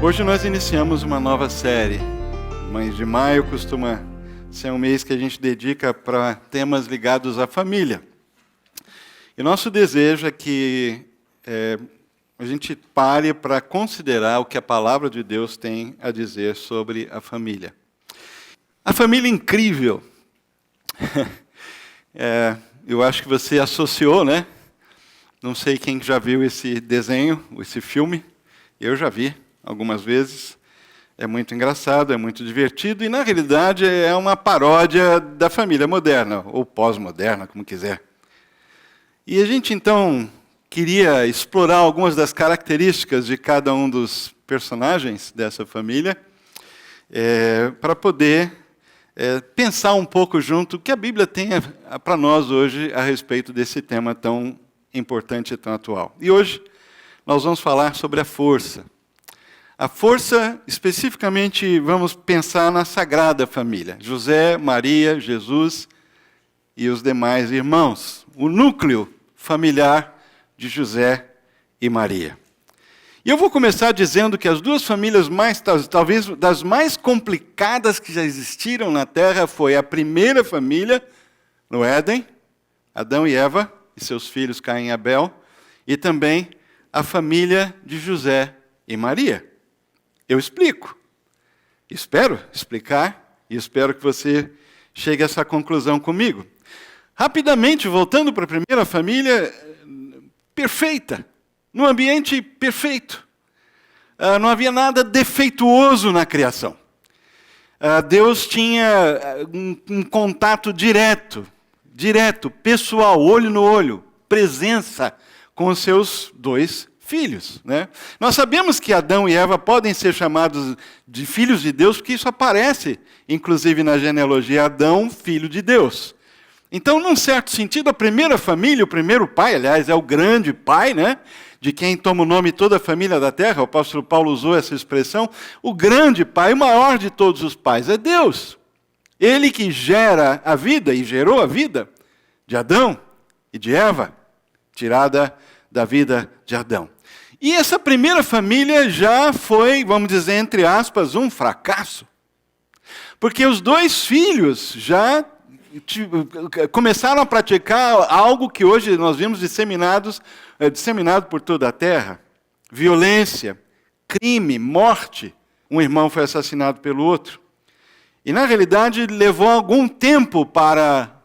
Hoje nós iniciamos uma nova série. O mês de maio costuma ser um mês que a gente dedica para temas ligados à família. E nosso desejo é que a gente pare para considerar o que a palavra de Deus tem a dizer sobre a família. A família incrível. Eu acho que você associou, né? Não sei quem já viu esse desenho, esse filme. Eu já vi algumas vezes. É muito engraçado, é muito divertido, e na realidade é uma paródia da família moderna, ou pós-moderna, como quiser. E a gente então queria explorar algumas das características de cada um dos personagens dessa família, para poder pensar um pouco junto o que a Bíblia tem para nós hoje a respeito desse tema tão importante e tão atual. E hoje nós vamos falar sobre a força. A força, especificamente, vamos pensar na Sagrada Família. José, Maria, Jesus e os demais irmãos. O núcleo familiar de José e Maria. E eu vou começar dizendo que as duas famílias talvez das mais complicadas que já existiram na Terra foi a primeira família, no Éden, Adão e Eva, e seus filhos Caim e Abel, e também a família de José e Maria. Eu explico. Espero explicar e espero que você chegue a essa conclusão comigo. Rapidamente, voltando para a primeira família, perfeita, num ambiente perfeito. Não havia nada defeituoso na criação. Deus tinha um contato direto, pessoal, olho no olho, presença com os seus dois filhos, né? Nós sabemos que Adão e Eva podem ser chamados de filhos de Deus, porque isso aparece, inclusive, na genealogia, Adão, filho de Deus. Então, num certo sentido, a primeira família, o primeiro pai, aliás, é o grande pai, né? De quem toma o nome toda a família da terra, o apóstolo Paulo usou essa expressão, o grande pai, o maior de todos os pais, é Deus. Ele que gera a vida e gerou a vida de Adão e de Eva, tirada da vida de Adão. E essa primeira família já foi, vamos dizer, entre aspas, um fracasso. Porque os dois filhos já começaram a praticar algo que hoje nós vimos disseminado por toda a terra. Violência, crime, morte. Um irmão foi assassinado pelo outro. E, na realidade, levou algum tempo para,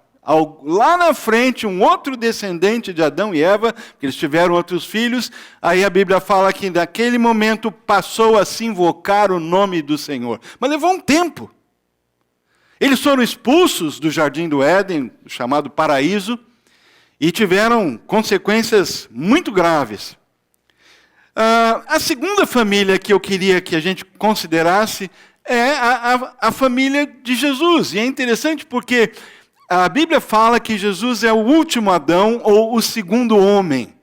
lá na frente, um outro descendente de Adão e Eva, que eles tiveram outros filhos, aí a Bíblia fala que naquele momento passou a se invocar o nome do Senhor. Mas levou um tempo. Eles foram expulsos do jardim do Éden, chamado paraíso, e tiveram consequências muito graves. A segunda família que eu queria que a gente considerasse é a família de Jesus. E é interessante porque a Bíblia fala que Jesus é o último Adão, ou o segundo homem.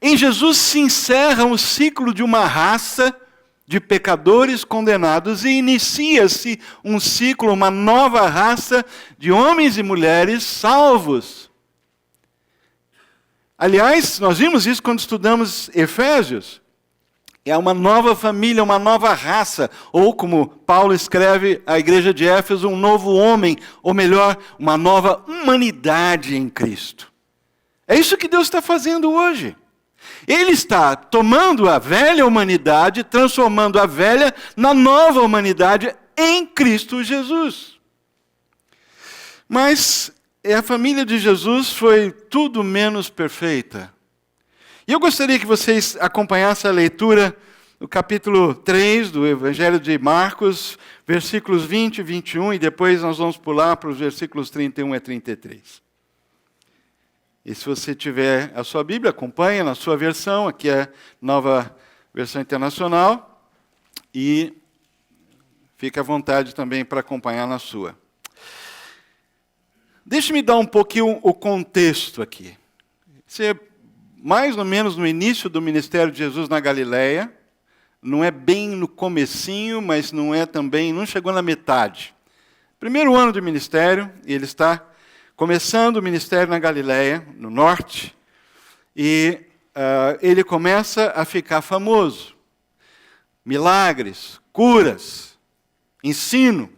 Em Jesus se encerra o ciclo de uma raça de pecadores condenados e inicia-se um ciclo, uma nova raça de homens e mulheres salvos. Aliás, nós vimos isso quando estudamos Efésios. É uma nova família, uma nova raça, ou como Paulo escreve à igreja de Éfeso, um novo homem, ou melhor, uma nova humanidade em Cristo. É isso que Deus está fazendo hoje. Ele está tomando a velha humanidade, transformando a velha na nova humanidade em Cristo Jesus. Mas a família de Jesus foi tudo menos perfeita. E eu gostaria que vocês acompanhassem a leitura do capítulo 3 do Evangelho de Marcos, versículos 20 e 21, e depois nós vamos pular para os versículos 31 a 33. E se você tiver a sua Bíblia, acompanhe na sua versão, aqui é a nova versão internacional, e fique à vontade também para acompanhar na sua. Deixe-me dar um pouquinho o contexto aqui. Isso é mais ou menos no início do ministério de Jesus na Galileia, não é bem no comecinho, mas não chegou na metade. Primeiro ano de ministério, e ele está começando o ministério na Galileia, no norte, e ele começa a ficar famoso. milagres, curas, ensino.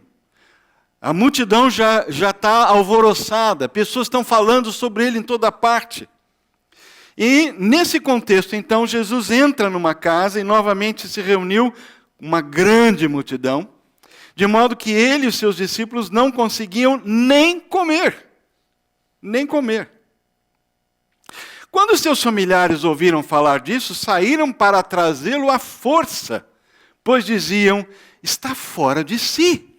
A multidão já está alvoroçada, pessoas estão falando sobre ele em toda parte. E nesse contexto, então, Jesus entra numa casa e novamente se reuniu uma grande multidão, de modo que ele e os seus discípulos não conseguiam nem comer. Nem comer. Quando seus familiares ouviram falar disso, saíram para trazê-lo à força, pois diziam, está fora de si.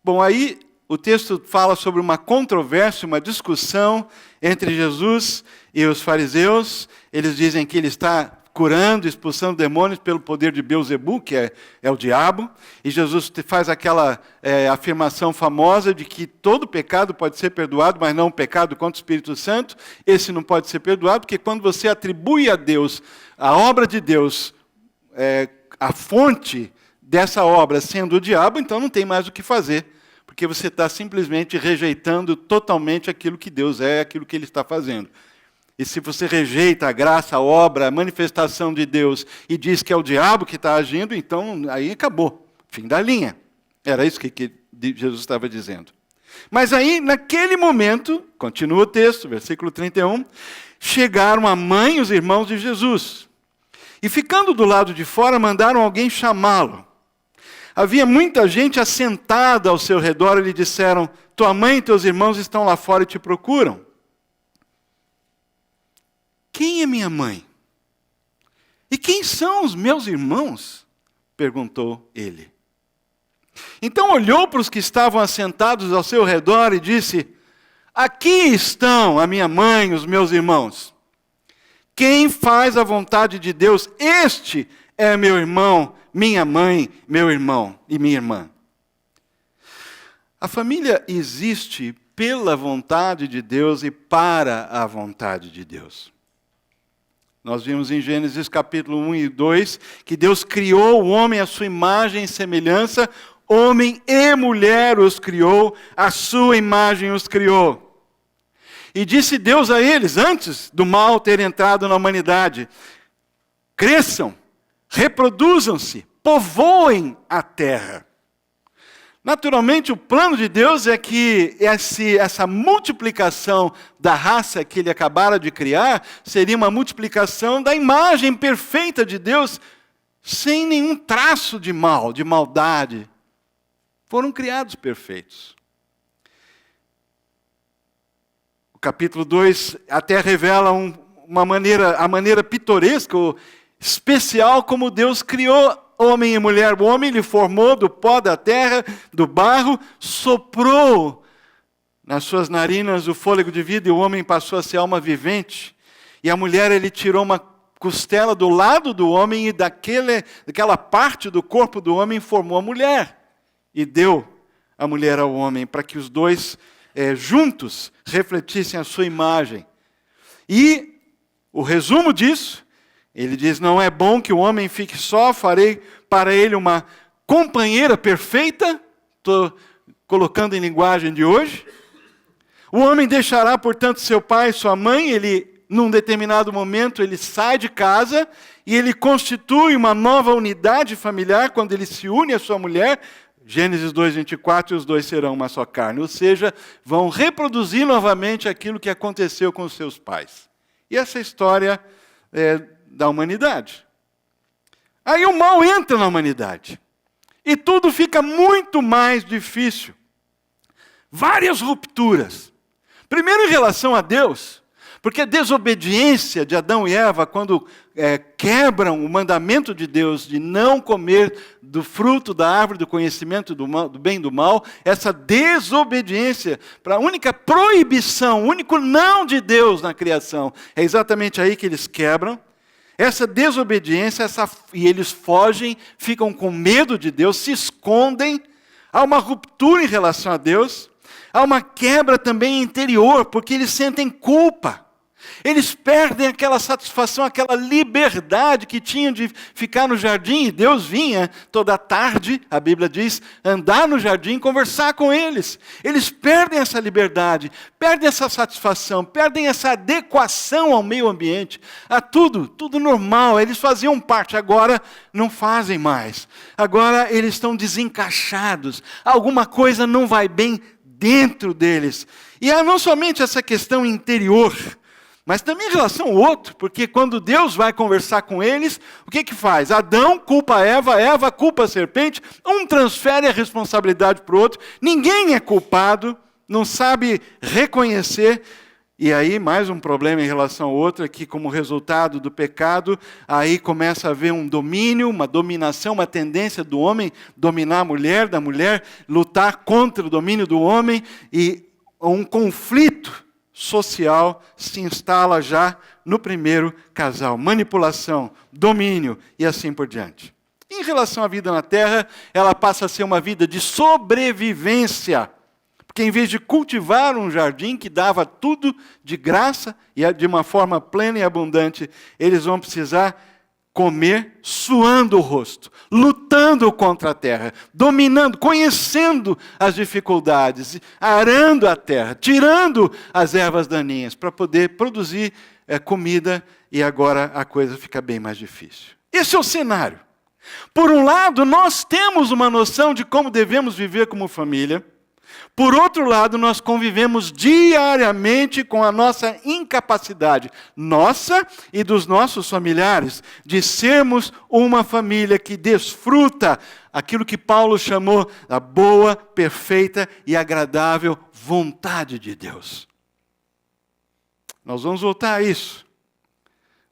Bom, aí o texto fala sobre uma controvérsia, uma discussão entre Jesus e os fariseus. Eles dizem que ele está curando, expulsando demônios pelo poder de Beelzebu, que é o diabo. E Jesus faz aquela afirmação famosa de que todo pecado pode ser perdoado, mas não o pecado contra o Espírito Santo. Esse não pode ser perdoado, porque quando você atribui a Deus, a obra de Deus, a fonte dessa obra sendo o diabo, então não tem mais o que fazer. Porque você está simplesmente rejeitando totalmente aquilo que Deus é, aquilo que Ele está fazendo. E se você rejeita a graça, a obra, a manifestação de Deus e diz que é o diabo que está agindo, então aí acabou, fim da linha. Era isso que Jesus estava dizendo. Mas aí, naquele momento, continua o texto, versículo 31, chegaram a mãe e os irmãos de Jesus. E ficando do lado de fora, mandaram alguém chamá-lo. Havia muita gente assentada ao seu redor e lhe disseram, tua mãe e teus irmãos estão lá fora e te procuram. Quem é minha mãe? E quem são os meus irmãos? Perguntou ele. Então olhou para os que estavam assentados ao seu redor e disse, aqui estão a minha mãe e os meus irmãos. Quem faz a vontade de Deus, este é meu irmão, minha mãe, meu irmão e minha irmã. A família existe pela vontade de Deus e para a vontade de Deus. Nós vimos em Gênesis capítulo 1 e 2 que Deus criou o homem à sua imagem e semelhança, homem e mulher os criou, à sua imagem os criou. E disse Deus a eles, antes do mal ter entrado na humanidade, cresçam, reproduzam-se, povoem a terra. Naturalmente, o plano de Deus é que essa multiplicação da raça que ele acabara de criar seria uma multiplicação da imagem perfeita de Deus, sem nenhum traço de mal, de maldade. Foram criados perfeitos. O capítulo 2 até revela a maneira pitoresca, ou especial, como Deus criou homem e mulher. O homem ele formou do pó da terra, do barro, soprou nas suas narinas o fôlego de vida e o homem passou a ser alma vivente. E a mulher ele tirou uma costela do lado do homem e daquela parte do corpo do homem formou a mulher. E deu a mulher ao homem para que os dois juntos refletissem a sua imagem. E o resumo disso, ele diz, não é bom que o homem fique só, farei para ele uma companheira perfeita, estou colocando em linguagem de hoje. O homem deixará, portanto, seu pai e sua mãe, ele, num determinado momento, ele sai de casa e ele constitui uma nova unidade familiar quando ele se une à sua mulher, Gênesis 2:24, e os dois serão uma só carne, ou seja, vão reproduzir novamente aquilo que aconteceu com os seus pais. E essa história da humanidade. Aí o mal entra na humanidade. E tudo fica muito mais difícil. Várias rupturas. Primeiro em relação a Deus, porque a desobediência de Adão e Eva, quando quebram o mandamento de Deus de não comer do fruto da árvore do conhecimento do bem e do mal, essa desobediência, para a única proibição, o único não de Deus na criação, é exatamente aí que eles quebram. Essa desobediência, e eles fogem, ficam com medo de Deus, se escondem, há uma ruptura em relação a Deus, há uma quebra também interior, porque eles sentem culpa. Eles perdem aquela satisfação, aquela liberdade que tinham de ficar no jardim. E Deus vinha toda tarde, a Bíblia diz, andar no jardim, conversar com eles. Eles perdem essa liberdade, perdem essa satisfação, perdem essa adequação ao meio ambiente, a tudo normal. Eles faziam parte, agora não fazem mais. Agora eles estão desencaixados, alguma coisa não vai bem dentro deles. E há não somente essa questão interior, mas também em relação ao outro, porque quando Deus vai conversar com eles, o que faz? Adão culpa Eva, Eva culpa a serpente, um transfere a responsabilidade para o outro, ninguém é culpado, não sabe reconhecer, e aí mais um problema em relação ao outro, é que como resultado do pecado, aí começa a haver um domínio, uma dominação, uma tendência do homem dominar a mulher, da mulher lutar contra o domínio do homem, e um conflito social se instala já no primeiro casal. Manipulação, domínio e assim por diante. Em relação à vida na terra, ela passa a ser uma vida de sobrevivência. Porque em vez de cultivar um jardim que dava tudo de graça e de uma forma plena e abundante, eles vão precisar comer suando o rosto, lutando contra a terra, dominando, conhecendo as dificuldades, arando a terra, tirando as ervas daninhas para poder produzir comida, e agora a coisa fica bem mais difícil. Esse é o cenário. Por um lado, nós temos uma noção de como devemos viver como família. Por outro lado, nós convivemos diariamente com a nossa incapacidade, nossa e dos nossos familiares, de sermos uma família que desfruta aquilo que Paulo chamou a boa, perfeita e agradável vontade de Deus. Nós vamos voltar a isso.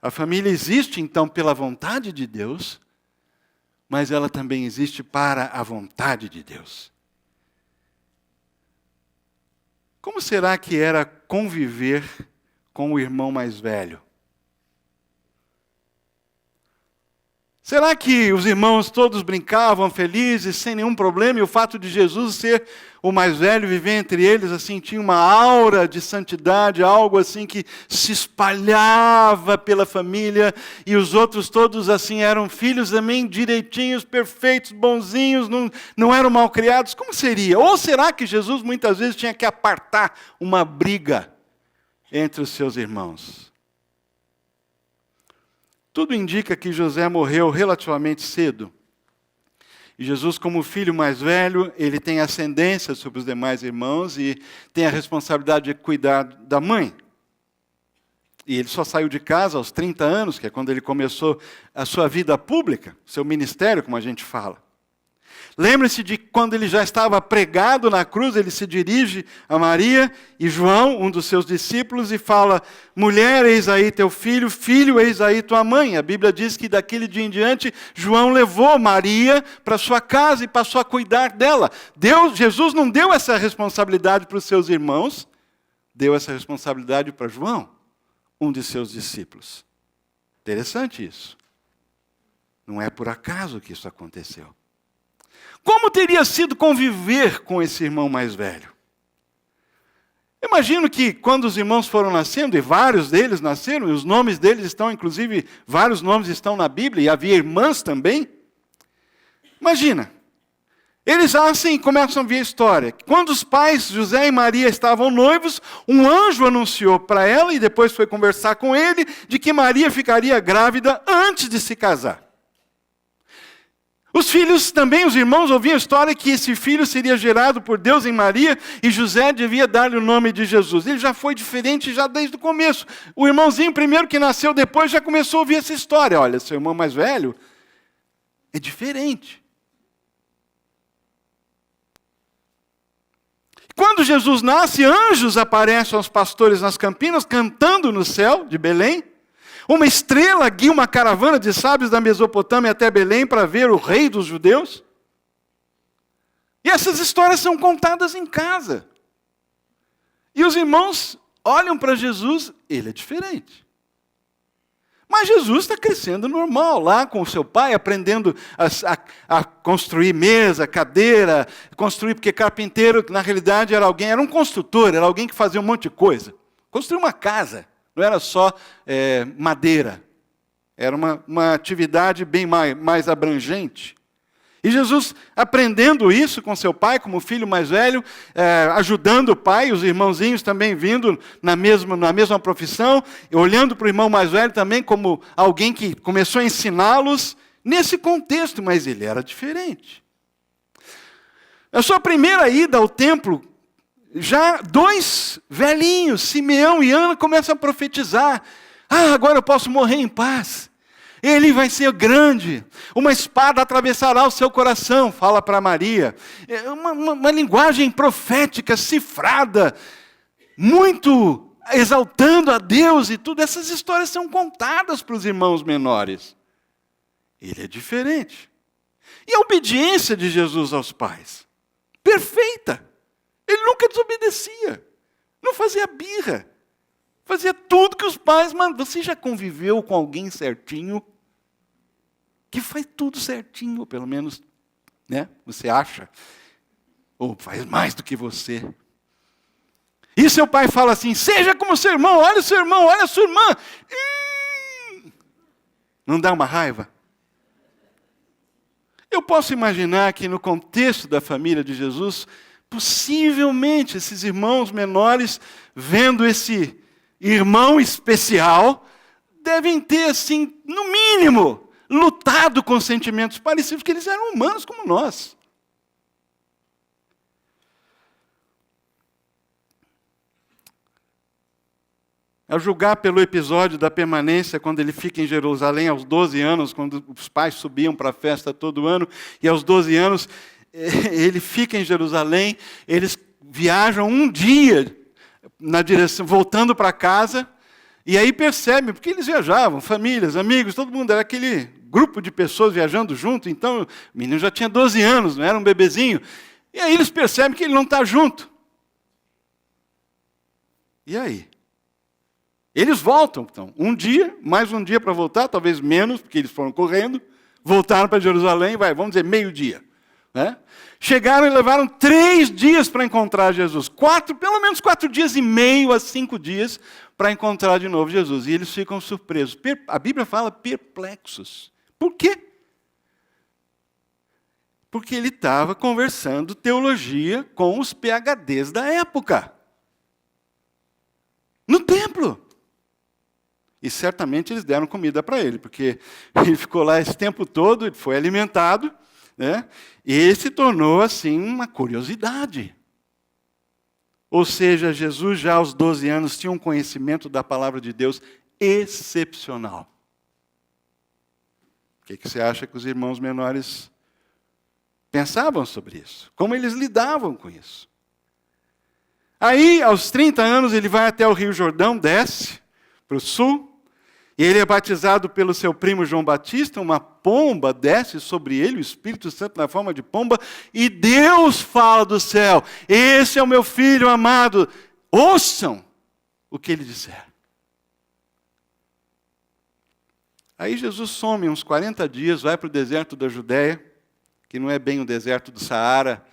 A família existe, então, pela vontade de Deus, mas ela também existe para a vontade de Deus. Como será que era conviver com o irmão mais velho? Será que os irmãos todos brincavam felizes, sem nenhum problema, e o fato de Jesus ser o mais velho, viver entre eles, assim, tinha uma aura de santidade, algo assim que se espalhava pela família, e os outros todos assim eram filhos também direitinhos, perfeitos, bonzinhos, não eram malcriados? Como seria? Ou será que Jesus muitas vezes tinha que apartar uma briga entre os seus irmãos? Tudo indica que José morreu relativamente cedo. E Jesus, como filho mais velho, ele tem ascendência sobre os demais irmãos e tem a responsabilidade de cuidar da mãe. E ele só saiu de casa aos 30 anos, que é quando ele começou a sua vida pública, seu ministério, como a gente fala. Lembre-se de quando ele já estava pregado na cruz, ele se dirige a Maria e João, um dos seus discípulos, e fala: mulher, eis aí teu filho, filho, eis aí tua mãe. A Bíblia diz que daquele dia em diante, João levou Maria para sua casa e passou a cuidar dela. Jesus não deu essa responsabilidade para os seus irmãos, deu essa responsabilidade para João, um de seus discípulos. Interessante isso. Não é por acaso que isso aconteceu. Como teria sido conviver com esse irmão mais velho? Imagino que quando os irmãos foram nascendo, e vários deles nasceram, e os nomes deles estão, inclusive, vários nomes estão na Bíblia, e havia irmãs também. Imagina, eles assim começam a ver a história. Quando os pais, José e Maria, estavam noivos, um anjo anunciou para ela, e depois foi conversar com ele, de que Maria ficaria grávida antes de se casar. Os filhos também, os irmãos, ouviam a história que esse filho seria gerado por Deus em Maria e José devia dar-lhe o nome de Jesus. Ele já foi diferente já desde o começo. O irmãozinho primeiro que nasceu depois já começou a ouvir essa história. Olha, seu irmão mais velho é diferente. Quando Jesus nasce, anjos aparecem aos pastores nas campinas, cantando no céu de Belém. Uma estrela guia uma caravana de sábios da Mesopotâmia até Belém para ver o rei dos judeus. E essas histórias são contadas em casa. E os irmãos olham para Jesus, ele é diferente. Mas Jesus está crescendo normal, lá com o seu pai, aprendendo a construir mesa, cadeira, construir, porque carpinteiro, na realidade, era um construtor, era alguém que fazia um monte de coisa. Construir uma casa, Não era só madeira. Era uma atividade bem mais abrangente. E Jesus, aprendendo isso com seu pai, como filho mais velho, ajudando o pai, os irmãozinhos também vindo na mesma profissão, olhando para o irmão mais velho também como alguém que começou a ensiná-los nesse contexto, mas ele era diferente. A sua primeira ida ao templo, já 2 velhinhos, Simeão e Ana, começam a profetizar. Agora eu posso morrer em paz. Ele vai ser grande, uma espada atravessará o seu coração, fala para Maria. É uma linguagem profética, cifrada, muito exaltando a Deus e tudo. Essas histórias são contadas para os irmãos menores. Ele é diferente. E a obediência de Jesus aos pais? Perfeita. Ele nunca desobedecia, não fazia birra, fazia tudo que os pais mandam. Você já conviveu com alguém certinho? Que faz tudo certinho, pelo menos, né? Você acha? Ou faz mais do que você. E seu pai fala assim, seja como seu irmão, olha o seu irmão, olha a sua irmã. Não dá uma raiva? Eu posso imaginar que no contexto da família de Jesus, possivelmente esses irmãos menores, vendo esse irmão especial, devem ter, assim, no mínimo, lutado com sentimentos parecidos, porque eles eram humanos como nós. A julgar pelo episódio da permanência, quando ele fica em Jerusalém aos 12 anos, quando os pais subiam para a festa todo ano, e aos 12 anos ele fica em Jerusalém, eles viajam um dia na direção, voltando para casa, e aí percebem, porque eles viajavam, famílias, amigos, todo mundo, era aquele grupo de pessoas viajando junto, então o menino já tinha 12 anos, não era um bebezinho, e aí eles percebem que ele não está junto. E aí? Eles voltam, então, um dia, mais um dia para voltar, talvez menos, porque eles foram correndo, voltaram para Jerusalém, vamos dizer, meio-dia. Né? Chegaram e levaram 3 dias para encontrar Jesus. Pelo menos 4 dias e meio a 5 dias para encontrar de novo Jesus. E eles ficam surpresos. A Bíblia fala perplexos. Por quê? Porque ele estava conversando teologia com os PhDs da época. No templo. E certamente eles deram comida para ele, porque ele ficou lá esse tempo todo, ele foi alimentado, né? E ele se tornou, assim, uma curiosidade. Ou seja, Jesus já aos 12 anos tinha um conhecimento da palavra de Deus excepcional. O que você acha que os irmãos menores pensavam sobre isso? Como eles lidavam com isso? Aí, aos 30 anos, ele vai até o Rio Jordão, desce para o sul, e ele é batizado pelo seu primo João Batista, uma pomba desce sobre ele, o Espírito Santo na forma de pomba, e Deus fala do céu, esse é o meu filho amado, ouçam o que ele disser. Aí Jesus some uns 40 dias, vai para o deserto da Judéia, que não é bem o deserto do Saara,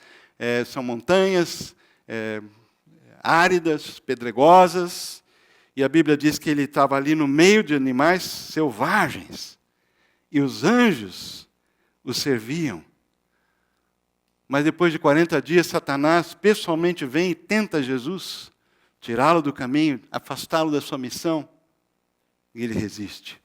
são montanhas áridas, pedregosas, e a Bíblia diz que ele estava ali no meio de animais selvagens, e os anjos o serviam. Mas depois de 40 dias, Satanás pessoalmente vem e tenta Jesus, tirá-lo do caminho, afastá-lo da sua missão, e ele resiste.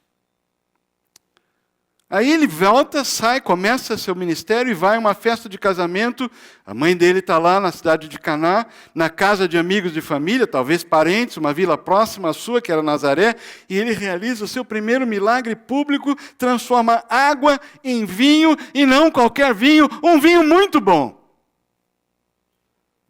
Aí ele volta, sai, começa seu ministério e vai a uma festa de casamento. A mãe dele está lá na cidade de Caná, na casa de amigos de família, talvez parentes, uma vila próxima à sua, que era Nazaré, e ele realiza o seu primeiro milagre público, transforma água em vinho, e não qualquer vinho, um vinho muito bom.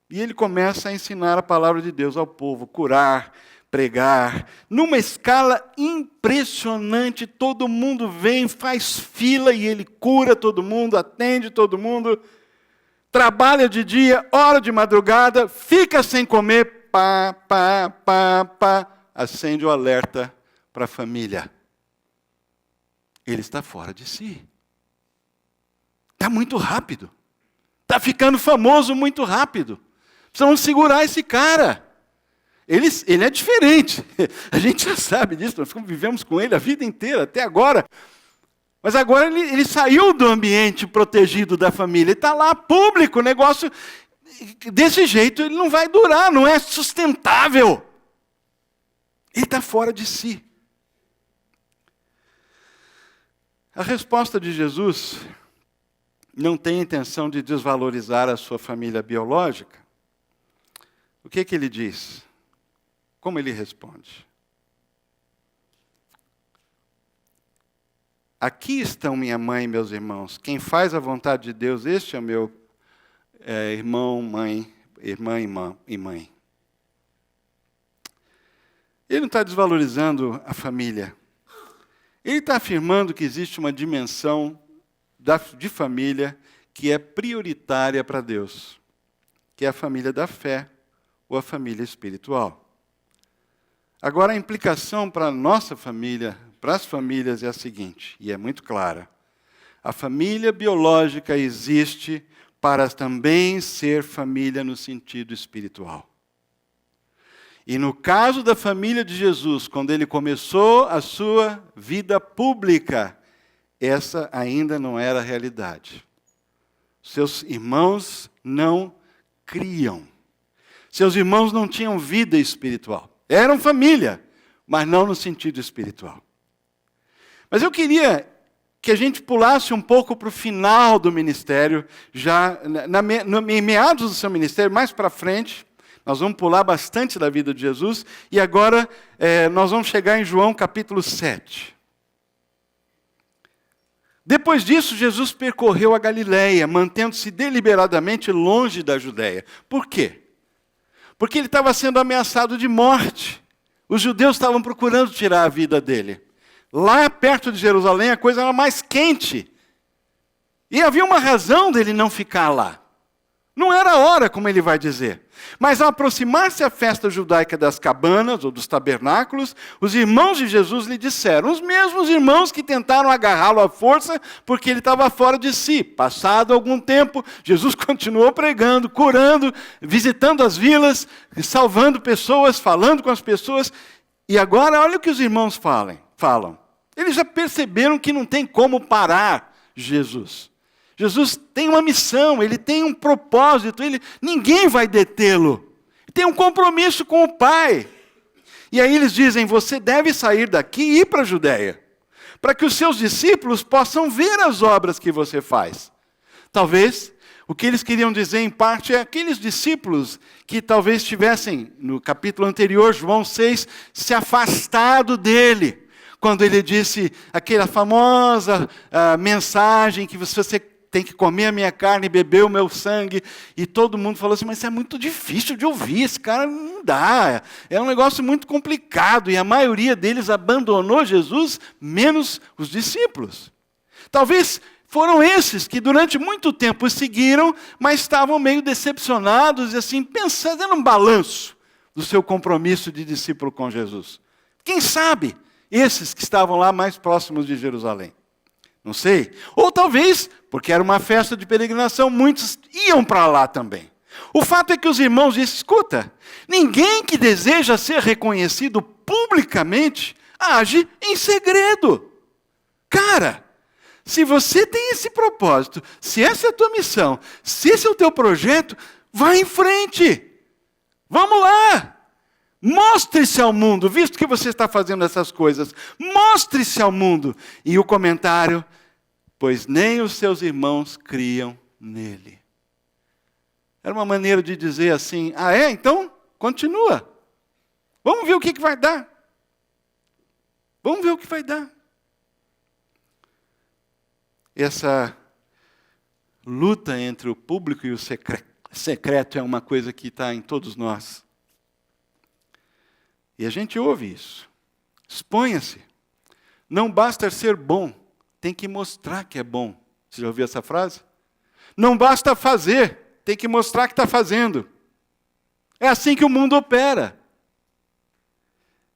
E ele começa a ensinar a palavra de Deus ao povo, curar, pregar, numa escala impressionante, todo mundo vem, faz fila e ele cura todo mundo, atende todo mundo, trabalha de dia, ora de madrugada, fica sem comer, acende o alerta para a família. Ele está fora de si. Está muito rápido. Está ficando famoso muito rápido. Precisamos segurar esse cara. Ele é diferente. A gente já sabe disso, nós vivemos com ele a vida inteira, até agora. Mas agora ele saiu do ambiente protegido da família, ele está lá público, o negócio desse jeito ele não vai durar, não é sustentável. Ele está fora de si. A resposta de Jesus não tem intenção de desvalorizar a sua família biológica. O que ele diz? Como ele responde? Aqui estão minha mãe e meus irmãos. Quem faz a vontade de Deus, este é o meu irmão, mãe, irmã e mãe. Ele não está desvalorizando a família. Ele está afirmando que existe uma dimensão de família que é prioritária para Deus, que é a família da fé ou a família espiritual. Agora, a implicação para a nossa família, para as famílias, é a seguinte, e é muito clara. A família biológica existe para também ser família no sentido espiritual. E no caso da família de Jesus, quando ele começou a sua vida pública, essa ainda não era a realidade. Seus irmãos não criam. Seus irmãos não tinham vida espiritual. Eram família, mas não no sentido espiritual. Mas eu queria que a gente pulasse um pouco para o final do ministério, já em meados do seu ministério, mais para frente. Nós vamos pular bastante da vida de Jesus, e agora nós vamos chegar em João capítulo 7. Depois disso, Jesus percorreu a Galileia, mantendo-se deliberadamente longe da Judéia. Por quê? Porque ele estava sendo ameaçado de morte. Os judeus estavam procurando tirar a vida dele. Lá perto de Jerusalém, a coisa era mais quente. E havia uma razão dele não ficar lá. Não era a hora, como ele vai dizer. Mas ao aproximar-se a festa judaica das cabanas, ou dos tabernáculos, os irmãos de Jesus lhe disseram, os mesmos irmãos que tentaram agarrá-lo à força, porque ele estava fora de si. Passado algum tempo, Jesus continuou pregando, curando, visitando as vilas, salvando pessoas, falando com as pessoas. E agora, olha o que os irmãos falam. Eles já perceberam que não tem como parar Jesus. Jesus tem uma missão, ele tem um propósito, ninguém vai detê-lo. Tem um compromisso com o Pai. E aí eles dizem, você deve sair daqui e ir para a Judéia, para que os seus discípulos possam ver as obras que você faz. Talvez, o que eles queriam dizer em parte é aqueles discípulos que talvez tivessem, no capítulo anterior, João 6, se afastado dele. Quando ele disse aquela famosa mensagem que você tem que comer a minha carne e beber o meu sangue. E todo mundo falou assim, mas isso é muito difícil de ouvir, esse cara não dá. É um negócio muito complicado. E a maioria deles abandonou Jesus, menos os discípulos. Talvez foram esses que durante muito tempo o seguiram, mas estavam meio decepcionados e assim, pensando num balanço do seu compromisso de discípulo com Jesus. Quem sabe esses que estavam lá mais próximos de Jerusalém. Não sei. Ou talvez, porque era uma festa de peregrinação, muitos iam para lá também. O fato é que os irmãos disseram, escuta, ninguém que deseja ser reconhecido publicamente age em segredo. Cara, se você tem esse propósito, se essa é a tua missão, se esse é o teu projeto, vai em frente. Vamos lá. Mostre-se ao mundo, visto que você está fazendo essas coisas, mostre-se ao mundo. E o comentário, pois nem os seus irmãos criam nele. Era uma maneira de dizer assim, então continua. Vamos ver o que vai dar. Vamos ver o que vai dar. Essa luta entre o público e o secreto é uma coisa que está em todos nós. E a gente ouve isso. Exponha-se. Não basta ser bom, tem que mostrar que é bom. Você já ouviu essa frase? Não basta fazer, tem que mostrar que está fazendo. É assim que o mundo opera.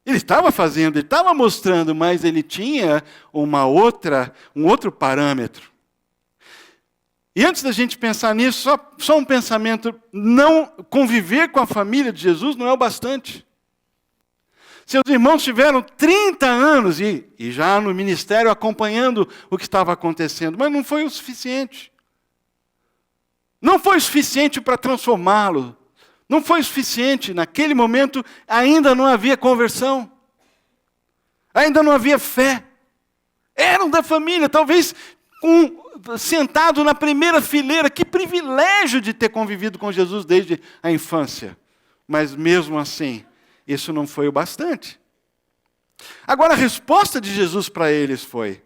Ele estava fazendo, ele estava mostrando, mas ele tinha um outro parâmetro. E antes da gente pensar nisso, só um pensamento, não conviver com a família de Jesus não é o bastante. Seus irmãos tiveram 30 anos e já no ministério acompanhando o que estava acontecendo, mas não foi o suficiente. Não foi o suficiente para transformá-lo. Não foi o suficiente. Naquele momento ainda não havia conversão. Ainda não havia fé. Eram da família, talvez sentado na primeira fileira. Que privilégio de ter convivido com Jesus desde a infância. Mas mesmo assim, isso não foi o bastante. Agora a resposta de Jesus para eles foi: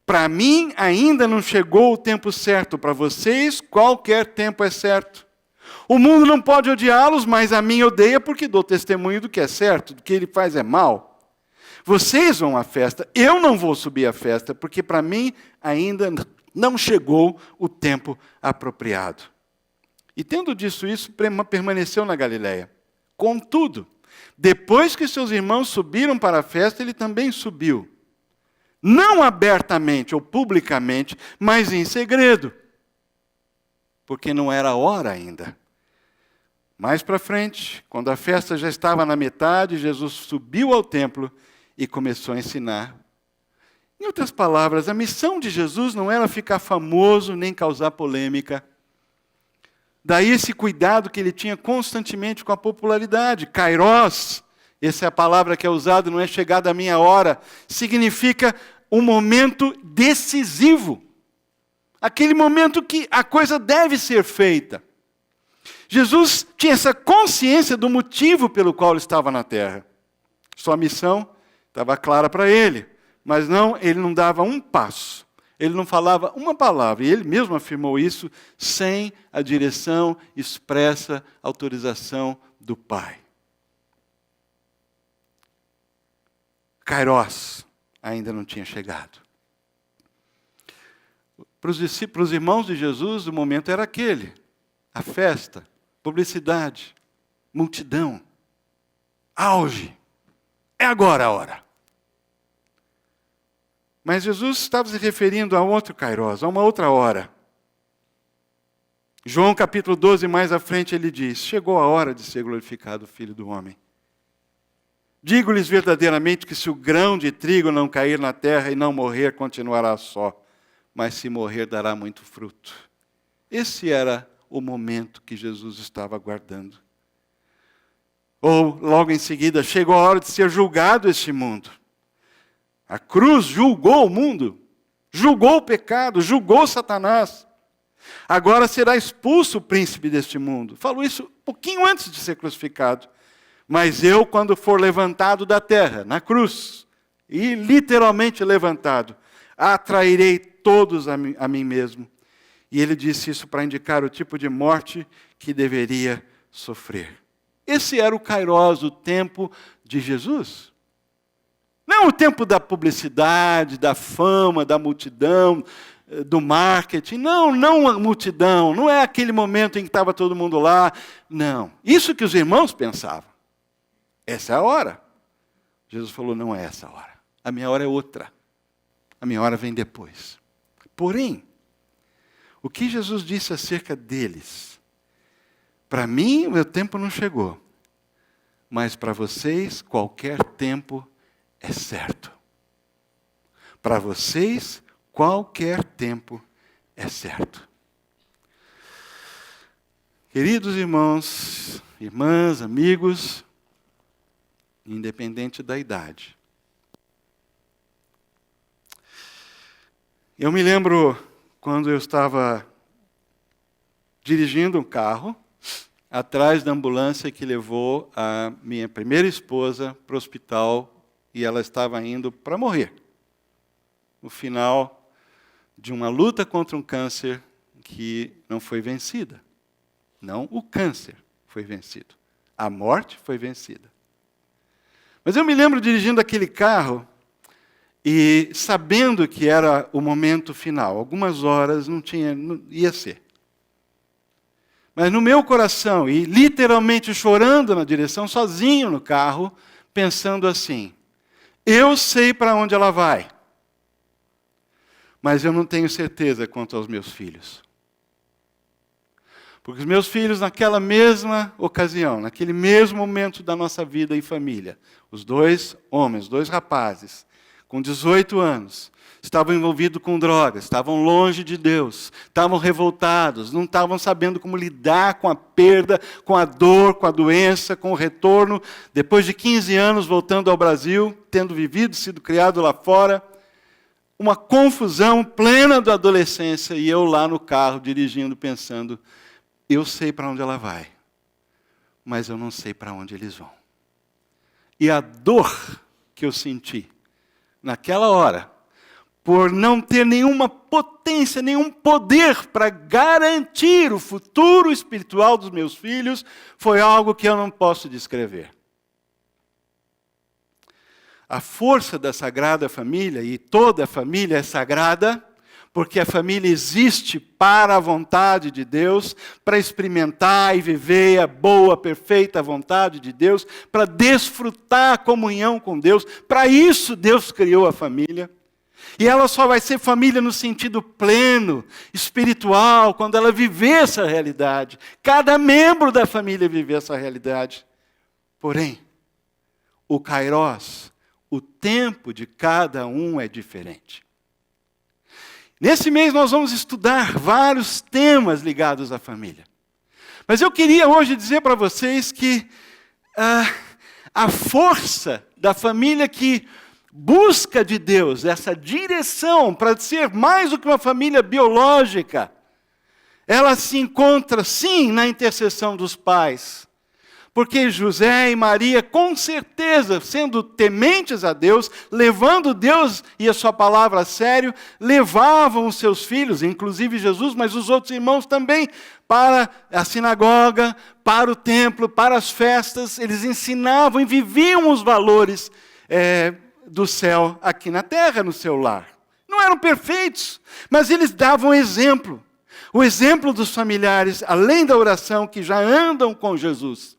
para mim ainda não chegou o tempo certo, para vocês qualquer tempo é certo. O mundo não pode odiá-los, mas a mim odeia porque dou testemunho do que é certo, do que ele faz é mal. Vocês vão à festa, eu não vou subir à festa, porque para mim ainda não chegou o tempo apropriado. E tendo dito isso, permaneceu na Galileia. Contudo, depois que seus irmãos subiram para a festa, ele também subiu. Não abertamente ou publicamente, mas em segredo. Porque não era a hora ainda. Mais para frente, quando a festa já estava na metade, Jesus subiu ao templo e começou a ensinar. Em outras palavras, a missão de Jesus não era ficar famoso nem causar polêmica. Daí esse cuidado que ele tinha constantemente com a popularidade. Kairos, essa é a palavra que é usada, não é chegada a minha hora, significa um momento decisivo. Aquele momento que a coisa deve ser feita. Jesus tinha essa consciência do motivo pelo qual ele estava na terra. Sua missão estava clara para ele, mas ele não dava um passo. Ele não falava uma palavra, e ele mesmo afirmou isso sem a direção expressa, autorização do Pai. Kairos ainda não tinha chegado. Para os irmãos de Jesus, o momento era aquele. A festa, publicidade, multidão, auge. É agora a hora. Mas Jesus estava se referindo a outro Kairos, a uma outra hora. João capítulo 12, mais à frente, ele diz: chegou a hora de ser glorificado o Filho do Homem. Digo-lhes verdadeiramente que se o grão de trigo não cair na terra e não morrer, continuará só. Mas se morrer, dará muito fruto. Esse era o momento que Jesus estava aguardando. Ou, logo em seguida, chegou a hora de ser julgado este mundo. A cruz julgou o mundo, julgou o pecado, julgou Satanás. Agora será expulso o príncipe deste mundo. Falou isso um pouquinho antes de ser crucificado. Mas eu, quando for levantado da terra, na cruz, e literalmente levantado, atrairei todos a mim mesmo. E ele disse isso para indicar o tipo de morte que deveria sofrer. Esse era o Kairos, o tempo de Jesus. Não o tempo da publicidade, da fama, da multidão, do marketing. Não a multidão. Não é aquele momento em que estava todo mundo lá. Não. Isso que os irmãos pensavam. Essa é a hora. Jesus falou, não é essa a hora. A minha hora é outra. A minha hora vem depois. Porém, o que Jesus disse acerca deles? Para mim, o meu tempo não chegou. Mas para vocês, qualquer tempo é certo. Para vocês, qualquer tempo é certo. Queridos irmãos, irmãs, amigos, independente da idade. Eu me lembro quando eu estava dirigindo um carro, atrás da ambulância que levou a minha primeira esposa para o hospital, e ela estava indo para morrer. No final de uma luta contra um câncer que não foi vencida. Não o câncer foi vencido. A morte foi vencida. Mas eu me lembro dirigindo aquele carro e sabendo que era o momento final. Algumas horas não ia ser. Mas no meu coração, e literalmente chorando na direção, sozinho no carro, pensando assim, eu sei para onde ela vai, mas eu não tenho certeza quanto aos meus filhos. Porque os meus filhos, naquela mesma ocasião, naquele mesmo momento da nossa vida em família, os 2 homens, 2 rapazes, com 18 anos, estavam envolvidos com drogas, estavam longe de Deus, estavam revoltados, não estavam sabendo como lidar com a perda, com a dor, com a doença, com o retorno. Depois de 15 anos voltando ao Brasil, tendo vivido, sido criado lá fora, uma confusão plena da adolescência, e eu lá no carro dirigindo, pensando, eu sei para onde ela vai, mas eu não sei para onde eles vão. E a dor que eu senti naquela hora, por não ter nenhuma potência, nenhum poder para garantir o futuro espiritual dos meus filhos, foi algo que eu não posso descrever. A força da Sagrada Família, e toda a família é sagrada, porque a família existe para a vontade de Deus, para experimentar e viver a boa, perfeita vontade de Deus, para desfrutar a comunhão com Deus. Para isso Deus criou a família. E ela só vai ser família no sentido pleno, espiritual, quando ela viver essa realidade. Cada membro da família viver essa realidade. Porém, o Kairos, o tempo de cada um é diferente. Nesse mês nós vamos estudar vários temas ligados à família. Mas eu queria hoje dizer para vocês que a força da família que busca de Deus essa direção para ser mais do que uma família biológica, ela se encontra sim na intercessão dos pais. Porque José e Maria, com certeza, sendo tementes a Deus, levando Deus e a sua palavra a sério, levavam os seus filhos, inclusive Jesus, mas os outros irmãos também, para a sinagoga, para o templo, para as festas. Eles ensinavam e viviam os valores do céu aqui na terra, no seu lar. Não eram perfeitos, mas eles davam exemplo. O exemplo dos familiares, além da oração, que já andam com Jesus.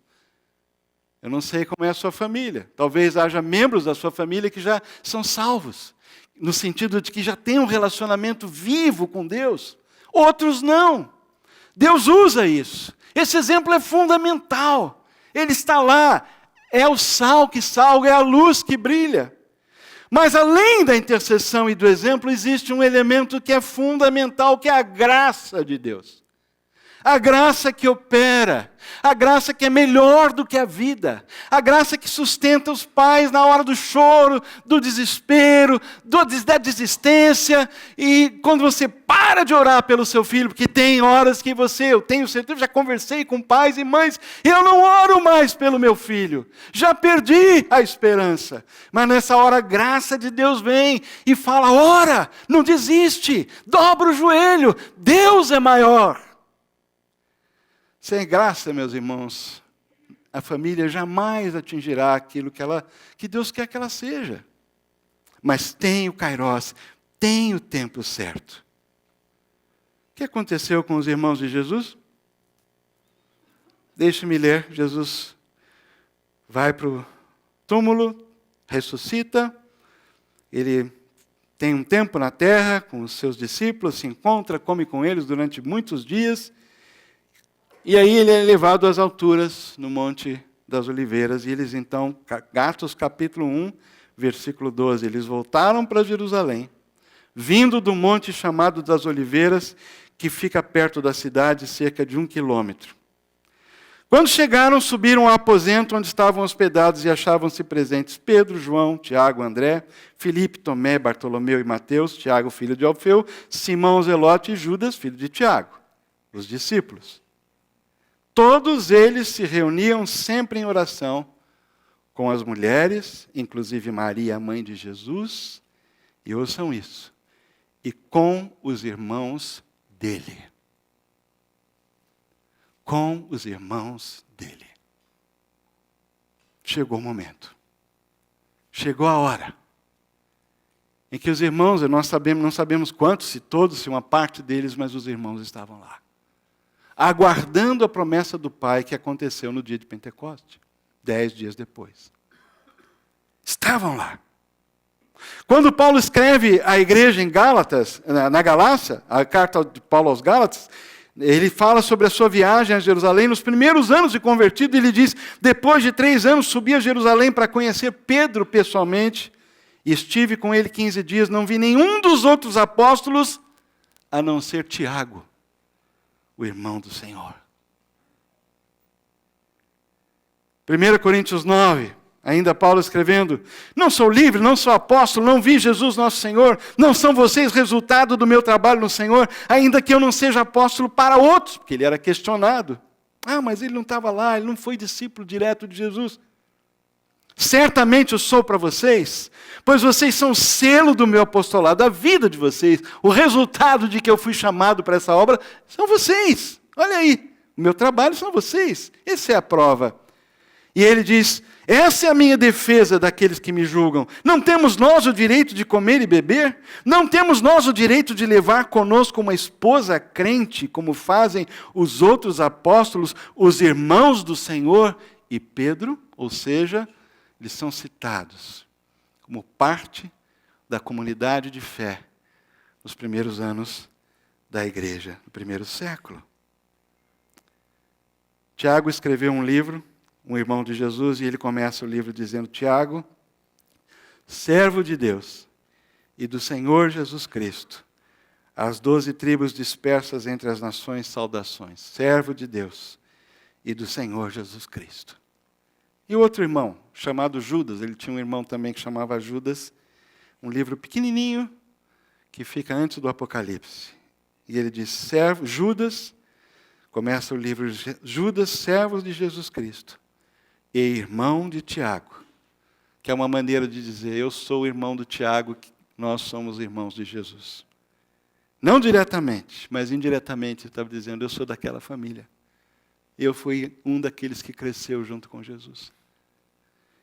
Eu não sei como é a sua família. Talvez haja membros da sua família que já são salvos, no sentido de que já têm um relacionamento vivo com Deus. Outros não. Deus usa isso. Esse exemplo é fundamental. Ele está lá. É o sal que salga, é a luz que brilha. Mas além da intercessão e do exemplo, existe um elemento que é fundamental, que é a graça de Deus. A graça que opera, a graça que é melhor do que a vida, a graça que sustenta os pais na hora do choro, do desespero, da desistência. E quando você para de orar pelo seu filho, porque tem horas que eu tenho certeza, já conversei com pais e mães, eu não oro mais pelo meu filho, já perdi a esperança. Mas nessa hora a graça de Deus vem e fala, ora, não desiste, dobra o joelho, Deus é maior. Sem graça, meus irmãos, a família jamais atingirá aquilo que Deus quer que ela seja. Mas tem o Kairos, tem o tempo certo. O que aconteceu com os irmãos de Jesus? Deixe-me ler. Jesus vai para o túmulo, ressuscita, ele tem um tempo na terra com os seus discípulos, se encontra, come com eles durante muitos dias. E aí ele é levado às alturas, no Monte das Oliveiras, e eles então, Atos capítulo 1, versículo 12, eles voltaram para Jerusalém, vindo do monte chamado das Oliveiras, que fica perto da cidade, cerca de 1 quilômetro. Quando chegaram, subiram ao aposento onde estavam hospedados e achavam-se presentes Pedro, João, Tiago, André, Filipe, Tomé, Bartolomeu e Mateus, Tiago, filho de Alfeu, Simão, Zelote e Judas, filho de Tiago, os discípulos. Todos eles se reuniam sempre em oração com as mulheres, inclusive Maria, a mãe de Jesus, e ouçam isso, e com os irmãos dele. Com os irmãos dele. Chegou o momento. Chegou a hora em que os irmãos, não sabemos quantos, se todos, se uma parte deles, mas os irmãos estavam lá, aguardando a promessa do Pai que aconteceu no dia de Pentecostes, 10 dias depois. Estavam lá. Quando Paulo escreve à igreja em Gálatas, na Galácia, a carta de Paulo aos Gálatas, Ele fala sobre a sua viagem a Jerusalém. Nos primeiros anos de convertido, ele diz: depois de 3 anos, subi a Jerusalém para conhecer Pedro pessoalmente. E estive com ele 15 dias. Não vi nenhum dos outros apóstolos, a não ser Tiago, o irmão do Senhor. 1 Coríntios 9. Ainda Paulo escrevendo: não sou livre, não sou apóstolo, não vi Jesus nosso Senhor, não são vocês resultado do meu trabalho no Senhor, ainda que eu não seja apóstolo para outros, porque ele era questionado. Mas ele não estava lá, ele não foi discípulo direto de Jesus. Certamente eu sou para vocês, pois vocês são o selo do meu apostolado, a vida de vocês, o resultado de que eu fui chamado para essa obra, são vocês. Olha aí, o meu trabalho são vocês, essa é a prova. E ele diz: essa é a minha defesa daqueles que me julgam. Não temos nós o direito de comer e beber? Não temos nós o direito de levar conosco uma esposa crente, como fazem os outros apóstolos, os irmãos do Senhor? E Pedro, ou seja, eles são citados como parte da comunidade de fé nos primeiros anos da igreja, no primeiro século. Tiago escreveu um livro, um irmão de Jesus, e ele começa o livro dizendo: Tiago, servo de Deus e do Senhor Jesus Cristo, às 12 tribos dispersas entre as nações, saudações. Servo de Deus e do Senhor Jesus Cristo. E o outro irmão, chamado Judas, ele tinha um irmão também que chamava Judas, um livro pequenininho, que fica antes do Apocalipse. E ele diz: Judas, começa o livro: Judas, servo de Jesus Cristo e irmão de Tiago, que é uma maneira de dizer: eu sou o irmão do Tiago, nós somos irmãos de Jesus. Não diretamente, mas indiretamente ele estava dizendo: eu sou daquela família. Eu fui um daqueles que cresceu junto com Jesus.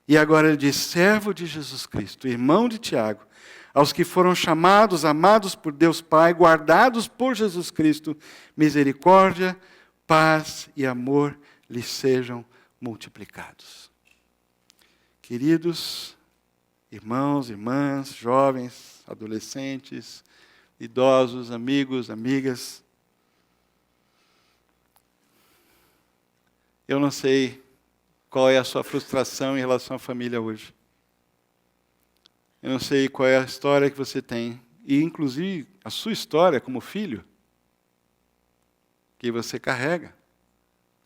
E agora ele diz: servo de Jesus Cristo, irmão de Tiago, aos que foram chamados, amados por Deus Pai, guardados por Jesus Cristo, misericórdia, paz e amor lhes sejam multiplicados. Queridos irmãos, irmãs, jovens, adolescentes, idosos, amigos, amigas, eu não sei qual é a sua frustração em relação à família hoje. Eu não sei qual é a história que você tem, e inclusive a sua história como filho, que você carrega,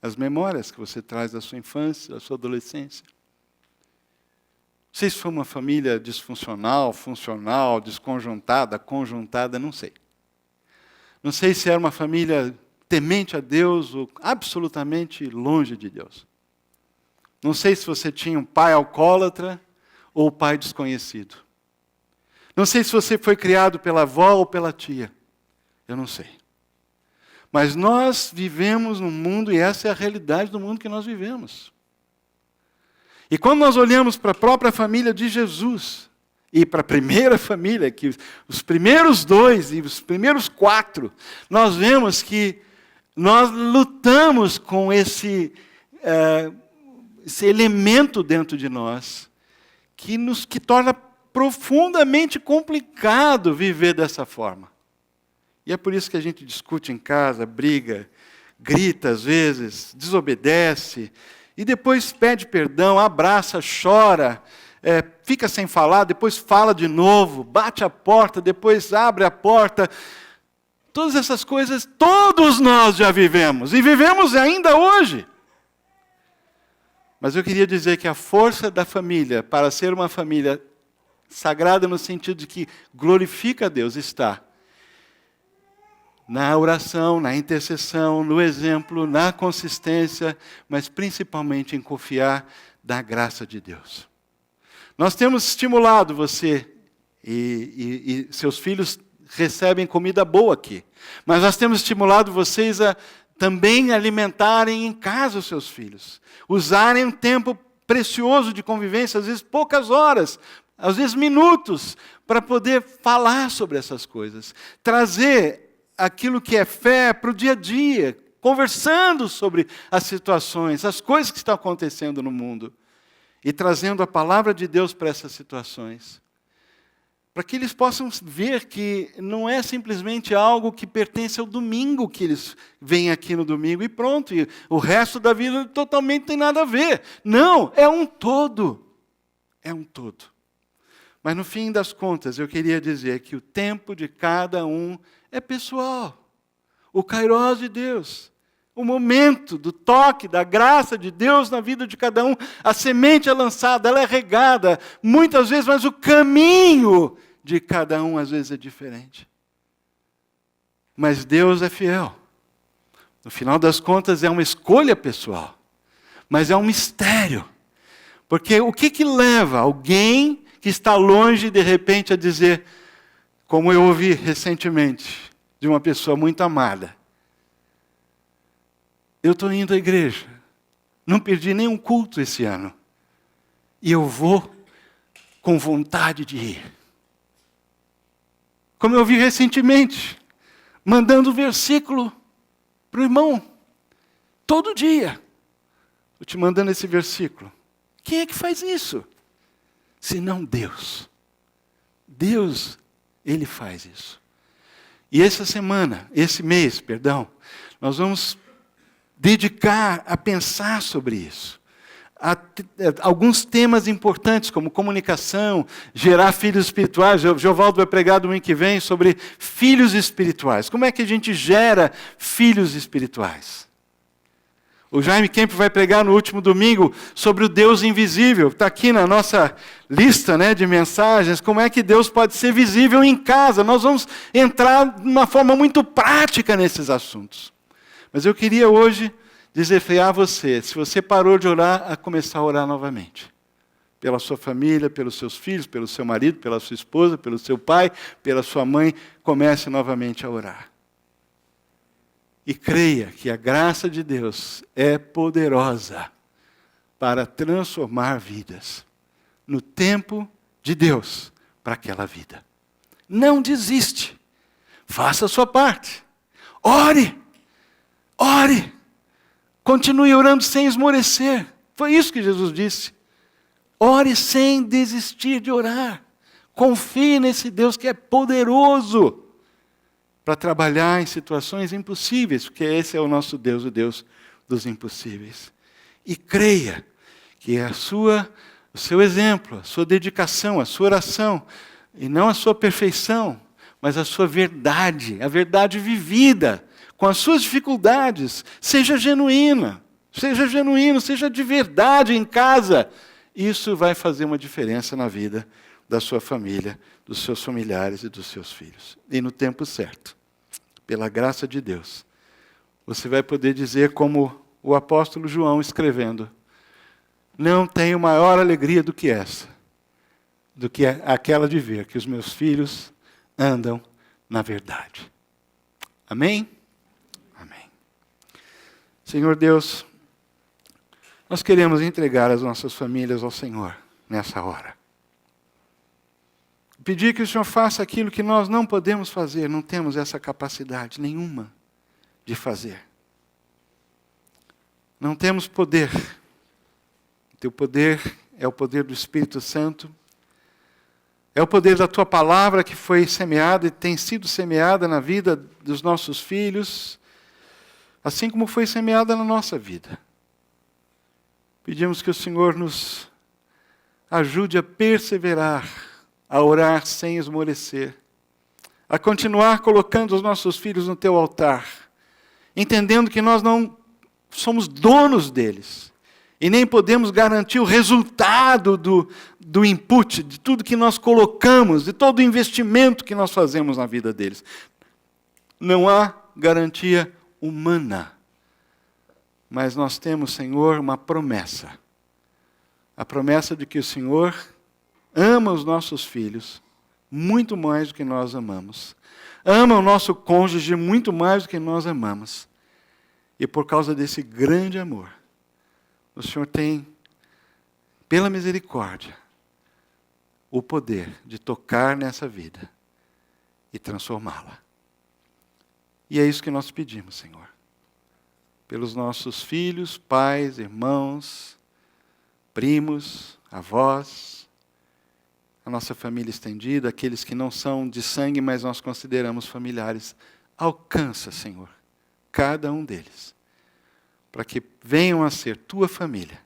as memórias que você traz da sua infância, da sua adolescência. Não sei se foi uma família disfuncional, funcional, desconjuntada, conjuntada, não sei. Não sei se era uma família temente a Deus ou absolutamente longe de Deus. Não sei se você tinha um pai alcoólatra ou pai desconhecido. Não sei se você foi criado pela avó ou pela tia. Eu não sei. Mas nós vivemos num mundo, e essa é a realidade do mundo que nós vivemos. E quando nós olhamos para a própria família de Jesus, e para a primeira família, que os primeiros 2 e os primeiros 4, nós vemos que nós lutamos com esse elemento dentro de nós, que torna profundamente complicado viver dessa forma. E é por isso que a gente discute em casa, briga, grita às vezes, desobedece, e depois pede perdão, abraça, chora, fica sem falar, depois fala de novo, bate a porta, depois abre a porta. Todas essas coisas, todos nós já vivemos, e vivemos ainda hoje. Mas eu queria dizer que a força da família, para ser uma família sagrada no sentido de que glorifica a Deus, está na oração, na intercessão, no exemplo, na consistência, mas principalmente em confiar na graça de Deus. Nós temos estimulado você, e seus filhos recebem comida boa aqui, mas nós temos estimulado vocês a também alimentarem em casa os seus filhos, usarem um tempo precioso de convivência, às vezes poucas horas, às vezes minutos, para poder falar sobre essas coisas, trazer aquilo que é fé para o dia a dia, conversando sobre as situações, as coisas que estão acontecendo no mundo, e trazendo a palavra de Deus para essas situações. para que eles possam ver que não é simplesmente algo que pertence ao domingo, que eles vêm aqui no domingo e pronto, e o resto da vida totalmente tem nada a ver. Não, é um todo. É um todo. Mas no fim das contas, eu queria dizer que o tempo de cada um é pessoal. O Kairos de Deus. O momento do toque, da graça de Deus na vida de cada um. A semente é lançada, ela é regada, muitas vezes, mas o caminho de cada um às vezes é diferente. Mas Deus é fiel. No final das contas, é uma escolha pessoal. Mas é um mistério. Porque o que leva alguém que está longe, de repente, a dizer, como eu ouvi recentemente, de uma pessoa muito amada, eu estou indo à igreja, não perdi nenhum culto esse ano, e eu vou com vontade de ir. Como eu ouvi recentemente, mandando versículo para o irmão, todo dia, estou te mandando esse versículo. Quem é que faz isso? Senão Deus. Deus, Ele faz isso. E esse mês, nós vamos dedicar a pensar sobre isso. Alguns temas importantes, como comunicação, gerar filhos espirituais. O Giovaldo vai pregar domingo que vem sobre filhos espirituais. Como é que a gente gera filhos espirituais? O Jaime Kemp vai pregar no último domingo sobre o Deus invisível. Está aqui na nossa lista, de mensagens, como é que Deus pode ser visível em casa. Nós vamos entrar de uma forma muito prática nesses assuntos. Mas eu queria hoje desafiar você, se você parou de orar, a começar a orar novamente. Pela sua família, pelos seus filhos, pelo seu marido, pela sua esposa, pelo seu pai, pela sua mãe, comece novamente a orar. E creia que a graça de Deus é poderosa para transformar vidas no tempo de Deus para aquela vida. Não desiste. Faça a sua parte. Ore. Ore. Continue orando sem esmorecer. Foi isso que Jesus disse. Ore sem desistir de orar. Confie nesse Deus que é poderoso para trabalhar em situações impossíveis, porque esse é o nosso Deus, o Deus dos impossíveis. E creia que o seu exemplo, a sua dedicação, a sua oração, e não a sua perfeição, mas a sua verdade, a verdade vivida, com as suas dificuldades, seja genuína, seja de verdade em casa. Isso vai fazer uma diferença na vida da sua família, dos seus familiares e dos seus filhos. E no tempo certo, pela graça de Deus, você vai poder dizer como o apóstolo João escrevendo, não tenho maior alegria do que essa, do que aquela de ver que os meus filhos andam na verdade. Amém? Amém. Senhor Deus, nós queremos entregar as nossas famílias ao Senhor nessa hora. Pedir que o Senhor faça aquilo que nós não podemos fazer, não temos essa capacidade nenhuma de fazer. Não temos poder. O teu poder é o poder do Espírito Santo. É o poder da tua palavra que foi semeada e tem sido semeada na vida dos nossos filhos, assim como foi semeada na nossa vida. Pedimos que o Senhor nos ajude a perseverar, a orar sem esmorecer, a continuar colocando os nossos filhos no teu altar, entendendo que nós não somos donos deles, e nem podemos garantir o resultado do input, de tudo que nós colocamos, de todo o investimento que nós fazemos na vida deles. Não há garantia humana, mas nós temos, Senhor, uma promessa. A promessa de que o Senhor ama os nossos filhos muito mais do que nós amamos. Ama o nosso cônjuge muito mais do que nós amamos. E por causa desse grande amor, o Senhor tem, pela misericórdia, o poder de tocar nessa vida e transformá-la. E é isso que nós pedimos, Senhor. Pelos nossos filhos, pais, irmãos, primos, avós, a nossa família estendida, aqueles que não são de sangue, mas nós consideramos familiares. Alcança, Senhor, cada um deles, para que venham a ser tua família